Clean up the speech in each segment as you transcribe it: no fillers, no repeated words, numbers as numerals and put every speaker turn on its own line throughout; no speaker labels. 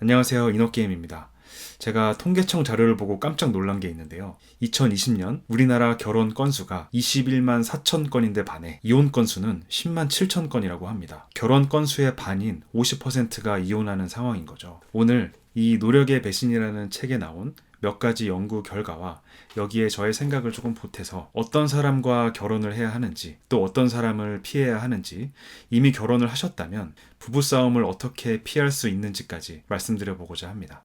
안녕하세요. 이너게임입니다. 제가 통계청 자료를 보고 깜짝 놀란 게 있는데요. 2020년 우리나라 결혼 건수가 21만 4천 건인데 반해 이혼 건수는 10만 7천 건이라고 합니다. 결혼 건수의 반인 50%가 이혼하는 상황인 거죠. 오늘 이 노력의 배신이라는 책에 나온 몇 가지 연구 결과와 여기에 저의 생각을 조금 보태서 어떤 사람과 결혼을 해야 하는지, 또 어떤 사람을 피해야 하는지, 이미 결혼을 하셨다면 부부싸움을 어떻게 피할 수 있는지까지 말씀드려보고자 합니다.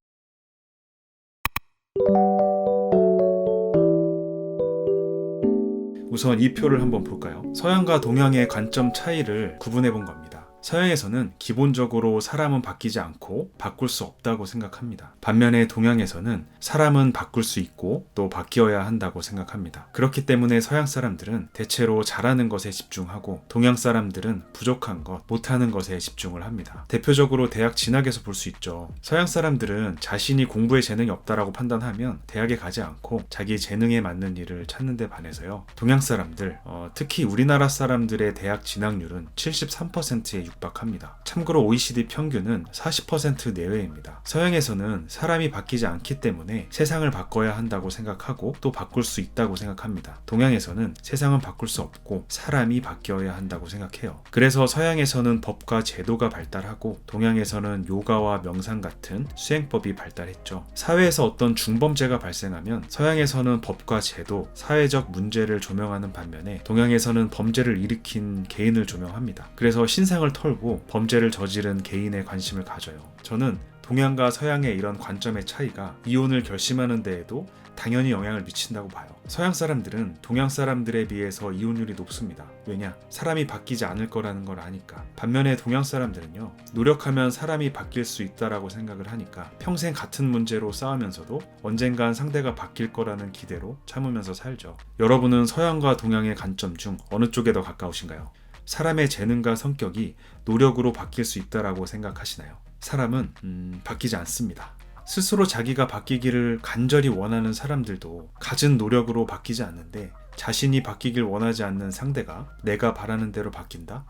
우선 이 표를 한번 볼까요? 서양과 동양의 관점 차이를 구분해 본 겁니다. 서양에서는 기본적으로 사람은 바뀌지 않고 바꿀 수 없다고 생각합니다. 반면에 동양에서는 사람은 바꿀 수 있고 또 바뀌어야 한다고 생각합니다. 그렇기 때문에 서양 사람들은 대체로 잘하는 것에 집중하고 동양 사람들은 부족한 것, 못하는 것에 집중을 합니다. 대표적으로 대학 진학에서 볼 수 있죠. 서양 사람들은 자신이 공부에 재능이 없다라고 판단하면 대학에 가지 않고 자기 재능에 맞는 일을 찾는 데 반해서요. 동양 사람들, 특히 우리나라 사람들의 대학 진학률은 73%에 육박합니다. 참고로 OECD 평균은 40% 내외입니다. 서양에서는 사람이 바뀌지 않기 때문에 세상을 바꿔야 한다고 생각하고 또 바꿀 수 있다고 생각합니다. 동양에서는 세상은 바꿀 수 없고 사람이 바뀌어야 한다고 생각해요. 그래서 서양에서는 법과 제도가 발달하고 동양에서는 요가와 명상 같은 수행법이 발달했죠. 사회에서 어떤 중범죄가 발생하면 서양에서는 법과 제도, 사회적 문제를 조명하는 반면에 동양에서는 범죄를 일으킨 개인을 조명합니다. 그래서 신상을 털고 범죄를 저지른 개인에 관심을 가져요. 저는 동양과 서양의 이런 관점의 차이가 이혼을 결심하는 데에도 당연히 영향을 미친다고 봐요. 서양 사람들은 동양 사람들에 비해서 이혼율이 높습니다. 왜냐? 사람이 바뀌지 않을 거라는 걸 아니까. 반면에 동양 사람들은요, 노력하면 사람이 바뀔 수 있다라고 생각을 하니까 평생 같은 문제로 싸우면서도 언젠간 상대가 바뀔 거라는 기대로 참으면서 살죠. 여러분은 서양과 동양의 관점 중 어느 쪽에 더 가까우신가요? 사람의 재능과 성격이 노력으로 바뀔 수 있다라고 생각하시나요? 사람은 바뀌지 않습니다. 스스로 자기가 바뀌기를 간절히 원하는 사람들도 갖은 노력으로 바뀌지 않는데, 자신이 바뀌길 원하지 않는 상대가 내가 바라는 대로 바뀐다?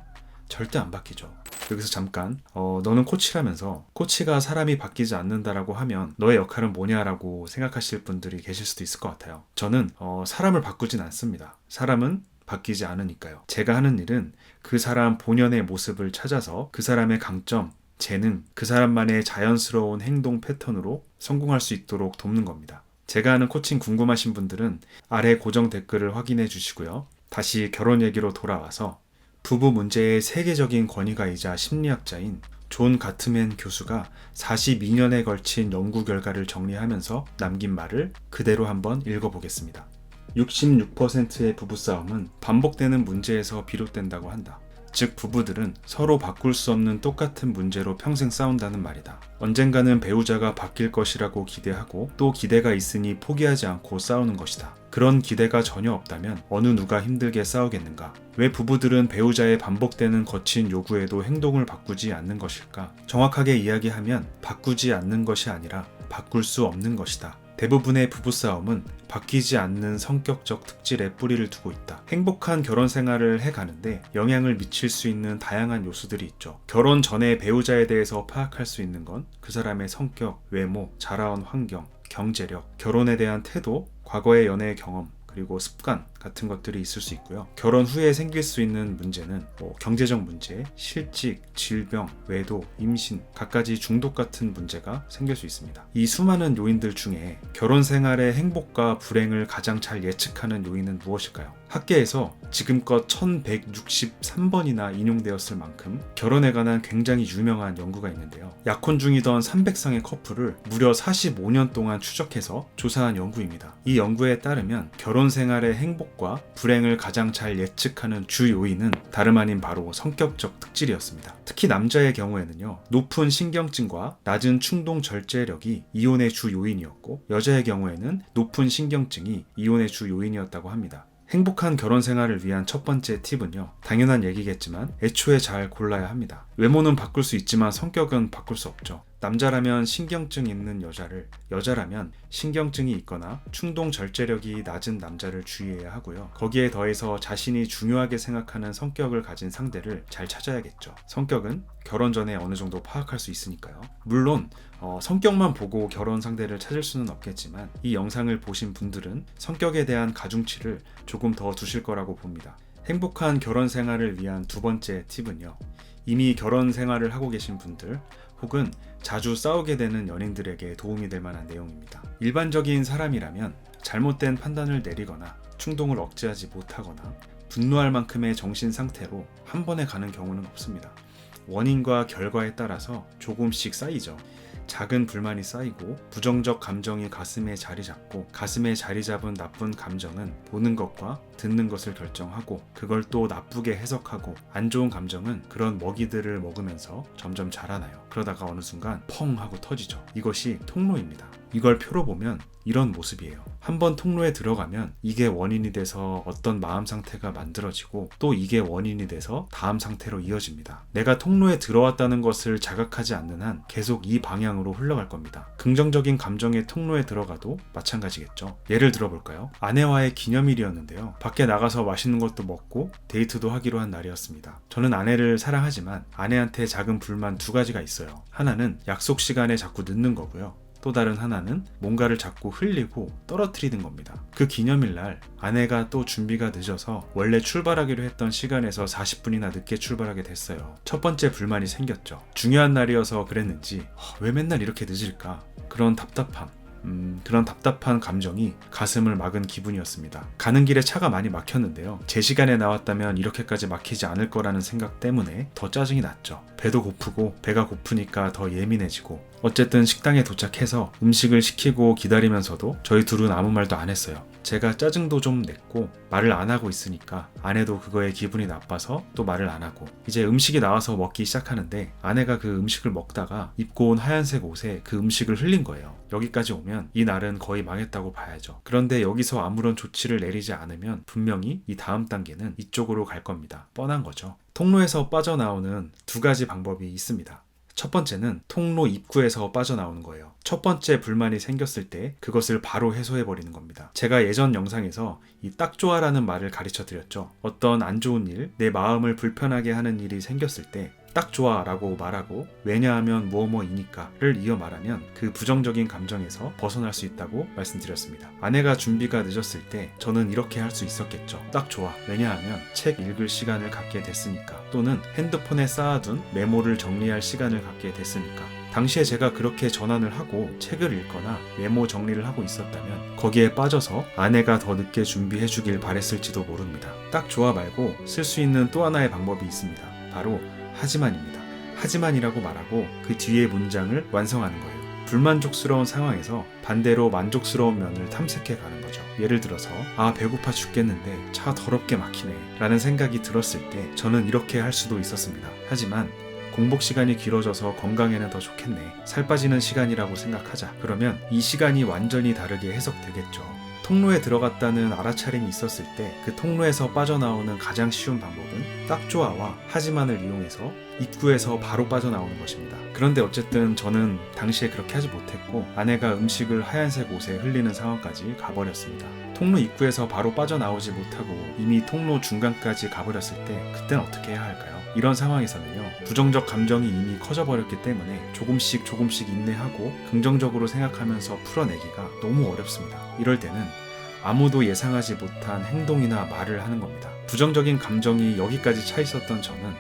절대 안 바뀌죠. 여기서 잠깐 너는 코치라면서 코치가 사람이 바뀌지 않는다라고 하면 너의 역할은 뭐냐라고 생각하실 분들이 계실 수도 있을 것 같아요. 저는 사람을 바꾸진 않습니다. 사람은 바뀌지 않으니까요. 제가 하는 일은 그 사람 본연의 모습을 찾아서 그 사람의 강점, 재능, 그 사람만의 자연스러운 행동 패턴으로 성공할 수 있도록 돕는 겁니다. 제가 하는 코칭 궁금하신 분들은 아래 고정 댓글을 확인해 주시고요. 다시 결혼 얘기로 돌아와서 부부 문제의 세계적인 권위가이자 심리학자인 존 가트맨 교수가 42년에 걸친 연구 결과를 정리하면서 남긴 말을 그대로 한번 읽어보겠습니다. 66%의 부부싸움은 반복되는 문제에서 비롯된다고 한다. 즉 부부들은 서로 바꿀 수 없는 똑같은 문제로 평생 싸운다는 말이다. 언젠가는 배우자가 바뀔 것이라고 기대하고 또 기대가 있으니 포기하지 않고 싸우는 것이다. 그런 기대가 전혀 없다면 어느 누가 힘들게 싸우겠는가? 왜 부부들은 배우자의 반복되는 거친 요구에도 행동을 바꾸지 않는 것일까? 정확하게 이야기하면 바꾸지 않는 것이 아니라 바꿀 수 없는 것이다. 대부분의 부부싸움은 바뀌지 않는 성격적 특질에 뿌리를 두고 있다. 행복한 결혼 생활을 해가는데 영향을 미칠 수 있는 다양한 요소들이 있죠. 결혼 전에 배우자에 대해서 파악할 수 있는 건 그 사람의 성격, 외모, 자라온 환경, 경제력, 결혼에 대한 태도, 과거의 연애 경험, 그리고 습관 같은 것들이 있을 수 있고요. 결혼 후에 생길 수 있는 문제는 경제적 문제, 실직, 질병, 외도, 임신, 갖가지 중독 같은 문제가 생길 수 있습니다. 이 수많은 요인들 중에 결혼 생활의 행복과 불행을 가장 잘 예측하는 요인은 무엇일까요? 학계에서 지금껏 1163번이나 인용되었을 만큼 결혼에 관한 굉장히 유명한 연구가 있는데요. 약혼 중이던 300쌍의 커플을 무려 45년 동안 추적해서 조사한 연구입니다. 이 연구에 따르면 결혼 생활의 행복과 불행을 가장 잘 예측하는 주 요인은 다름 아닌 바로 성격적 특질이었습니다. 특히 남자의 경우에는요, 높은 신경증과 낮은 충동 절제력이 이혼의 주 요인이었고, 여자의 경우에는 높은 신경증이 이혼의 주 요인이었다고 합니다. 행복한 결혼 생활을 위한 첫 번째 팁은요, 당연한 얘기겠지만 애초에 잘 골라야 합니다. 외모는 바꿀 수 있지만 성격은 바꿀 수 없죠. 남자라면 신경증 있는 여자를, 여자라면 신경증이 있거나 충동 절제력이 낮은 남자를 주의해야 하고요. 거기에 더해서 자신이 중요하게 생각하는 성격을 가진 상대를 잘 찾아야겠죠. 성격은 결혼 전에 어느 정도 파악할 수 있으니까요. 물론 성격만 보고 결혼 상대를 찾을 수는 없겠지만 이 영상을 보신 분들은 성격에 대한 가중치를 조금 더 두실 거라고 봅니다. 행복한 결혼 생활을 위한 두 번째 팁은요. 이미 결혼 생활을 하고 계신 분들 혹은 자주 싸우게 되는 연인들에게 도움이 될 만한 내용입니다. 일반적인 사람이라면 잘못된 판단을 내리거나 충동을 억제하지 못하거나 분노할 만큼의 정신 상태로 한 번에 가는 경우는 없습니다. 원인과 결과에 따라서 조금씩 쌓이죠. 작은 불만이 쌓이고 부정적 감정이 가슴에 자리 잡고 가슴에 자리 잡은 나쁜 감정은 보는 것과 듣는 것을 결정하고 그걸 또 나쁘게 해석하고 안 좋은 감정은 그런 먹이들을 먹으면서 점점 자라나요. 그러다가 어느 순간 펑 하고 터지죠. 이것이 통로입니다. 이걸 표로 보면 이런 모습이에요. 한번 통로에 들어가면 이게 원인이 돼서 어떤 마음 상태가 만들어지고 또 이게 원인이 돼서 다음 상태로 이어집니다. 내가 통로에 들어왔다는 것을 자각하지 않는 한 계속 이 방향으로 흘러갈 겁니다. 긍정적인 감정의 통로에 들어가도 마찬가지겠죠. 예를 들어볼까요? 아내와의 기념일이었는데요. 밖에 나가서 맛있는 것도 먹고 데이트도 하기로 한 날이었습니다. 저는 아내를 사랑하지만 아내한테 작은 불만 두 가지가 있어요. 하나는 약속 시간에 자꾸 늦는 거고요. 또 다른 하나는 뭔가를 자꾸 흘리고 떨어뜨리는 겁니다. 그 기념일날 아내가 또 준비가 늦어서 원래 출발하기로 했던 시간에서 40분이나 늦게 출발하게 됐어요. 첫 번째 불만이 생겼죠. 중요한 날이어서 그랬는지 왜 맨날 이렇게 늦을까? 그런 답답한 감정이 가슴을 막은 기분이었습니다. 가는 길에 차가 많이 막혔는데요. 제 시간에 나왔다면 이렇게까지 막히지 않을 거라는 생각 때문에 더 짜증이 났죠. 배도 고프고 배가 고프니까 더 예민해지고 어쨌든 식당에 도착해서 음식을 시키고 기다리면서도 저희 둘은 아무 말도 안 했어요. 제가 짜증도 좀 냈고 말을 안 하고 있으니까 아내도 그거에 기분이 나빠서 또 말을 안 하고 이제 음식이 나와서 먹기 시작하는데 아내가 그 음식을 먹다가 입고 온 하얀색 옷에 그 음식을 흘린 거예요. 여기까지 오면 이 날은 거의 망했다고 봐야죠. 그런데 여기서 아무런 조치를 내리지 않으면 분명히 이 다음 단계는 이쪽으로 갈 겁니다. 뻔한 거죠. 통로에서 빠져나오는 두 가지 방법이 있습니다. 첫 번째는 통로 입구에서 빠져나오는 거예요. 첫 번째 불만이 생겼을 때 그것을 바로 해소해버리는 겁니다. 제가 예전 영상에서 이 딱 좋아라는 말을 가르쳐 드렸죠. 어떤 안 좋은 일, 내 마음을 불편하게 하는 일이 생겼을 때 딱 좋아 라고 말하고 왜냐하면 뭐뭐이니까를 이어 말하면 그 부정적인 감정에서 벗어날 수 있다고 말씀드렸습니다. 아내가 준비가 늦었을 때 저는 이렇게 할 수 있었겠죠. 딱 좋아. 왜냐하면 책 읽을 시간을 갖게 됐으니까. 또는 핸드폰에 쌓아둔 메모를 정리할 시간을 갖게 됐으니까. 당시에 제가 그렇게 전환을 하고 책을 읽거나 메모 정리를 하고 있었다면 거기에 빠져서 아내가 더 늦게 준비해 주길 바랬을지도 모릅니다. 딱 좋아 말고 쓸 수 있는 또 하나의 방법이 있습니다. 바로 하지만입니다. 하지만이라고 말하고 그 뒤에 문장을 완성하는 거예요. 불만족스러운 상황에서 반대로 만족스러운 면을 탐색해 가는 거죠. 예를 들어서 배고파 죽겠는데 차 더럽게 막히네 라는 생각이 들었을 때 저는 이렇게 할 수도 있었습니다. 하지만 공복 시간이 길어져서 건강에는 더 좋겠네. 살 빠지는 시간이라고 생각하자. 그러면 이 시간이 완전히 다르게 해석되겠죠. 통로에 들어갔다는 알아차림이 있었을 때 그 통로에서 빠져나오는 가장 쉬운 방법은 딱 좋아와 하지만을 이용해서 입구에서 바로 빠져나오는 것입니다. 그런데 어쨌든 저는 당시에 그렇게 하지 못했고 아내가 음식을 하얀색 옷에 흘리는 상황까지 가버렸습니다. 통로 입구에서 바로 빠져나오지 못하고 이미 통로 중간까지 가버렸을 때 그땐 어떻게 해야 할까요? 이런 상황에서는요, 부정적 감정이 이미 커져버렸기 때문에 조금씩 인내하고 긍정적으로 생각하면서 풀어내기가 너무 어렵습니다. 이럴 때는 아무도 예상하지 못한 행동이나 말을 하는 겁니다. 부정적인 감정이 여기까지 차 있었던 저는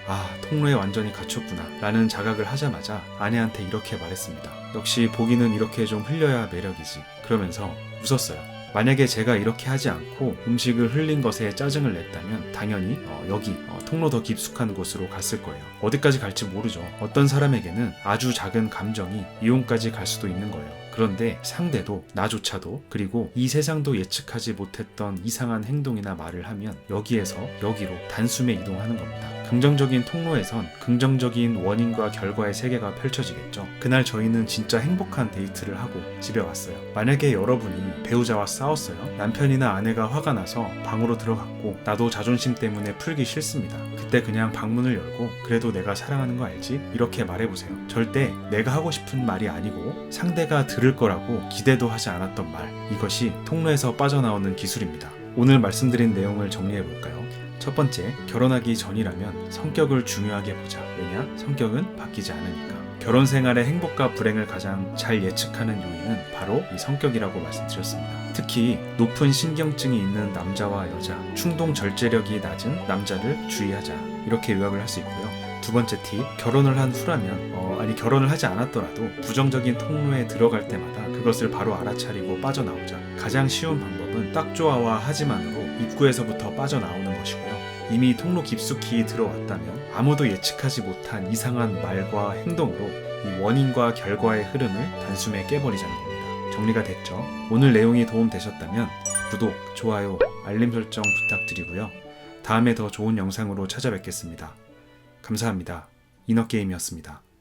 통로에 완전히 갇혔구나 라는 자각을 하자마자 아내한테 이렇게 말했습니다. 역시 보기는 이렇게 좀 흘려야 매력이지. 그러면서 웃었어요. 만약에 제가 이렇게 하지 않고 음식을 흘린 것에 짜증을 냈다면 당연히 여기 통로 더 깊숙한 곳으로 갔을 거예요. 어디까지 갈지 모르죠. 어떤 사람에게는 아주 작은 감정이 이혼까지 갈 수도 있는 거예요. 그런데 상대도 나조차도 그리고 이 세상도 예측하지 못했던 이상한 행동이나 말을 하면 여기에서 여기로 단숨에 이동하는 겁니다. 긍정적인 통로에선 긍정적인 원인과 결과의 세계가 펼쳐지겠죠. 그날 저희는 진짜 행복한 데이트를 하고 집에 왔어요. 만약에 여러분이 배우자와 싸웠어요. 남편이나 아내가 화가 나서 방으로 들어갔고 나도 자존심 때문에 풀기 싫습니다. 그때 그냥 방문을 열고 그래도 내가 사랑하는 거 알지? 이렇게 말해보세요. 절대 내가 하고 싶은 말이 아니고 상대가 들을 거라고 기대도 하지 않았던 말. 이것이 통로에서 빠져나오는 기술입니다. 오늘 말씀드린 내용을 정리해볼까요? 첫 번째, 결혼하기 전이라면 성격을 중요하게 보자. 왜냐? 성격은 바뀌지 않으니까. 결혼 생활의 행복과 불행을 가장 잘 예측하는 요인은 바로 이 성격이라고 말씀드렸습니다. 특히 높은 신경증이 있는 남자와 여자, 충동 절제력이 낮은 남자를 주의하자. 이렇게 요약을 할 수 있고요. 두 번째 팁, 결혼을 한 후라면 결혼을 하지 않았더라도 부정적인 통로에 들어갈 때마다 그것을 바로 알아차리고 빠져나오자. 가장 쉬운 방법은 딱 좋아와 하지만으로 입구에서부터 빠져나오는 것이고요. 이미 통로 깊숙이 들어왔다면 아무도 예측하지 못한 이상한 말과 행동으로 이 원인과 결과의 흐름을 단숨에 깨버리자는 겁니다. 정리가 됐죠? 오늘 내용이 도움되셨다면 구독, 좋아요, 알림 설정 부탁드리고요. 다음에 더 좋은 영상으로 찾아뵙겠습니다. 감사합니다. 이너게임이었습니다.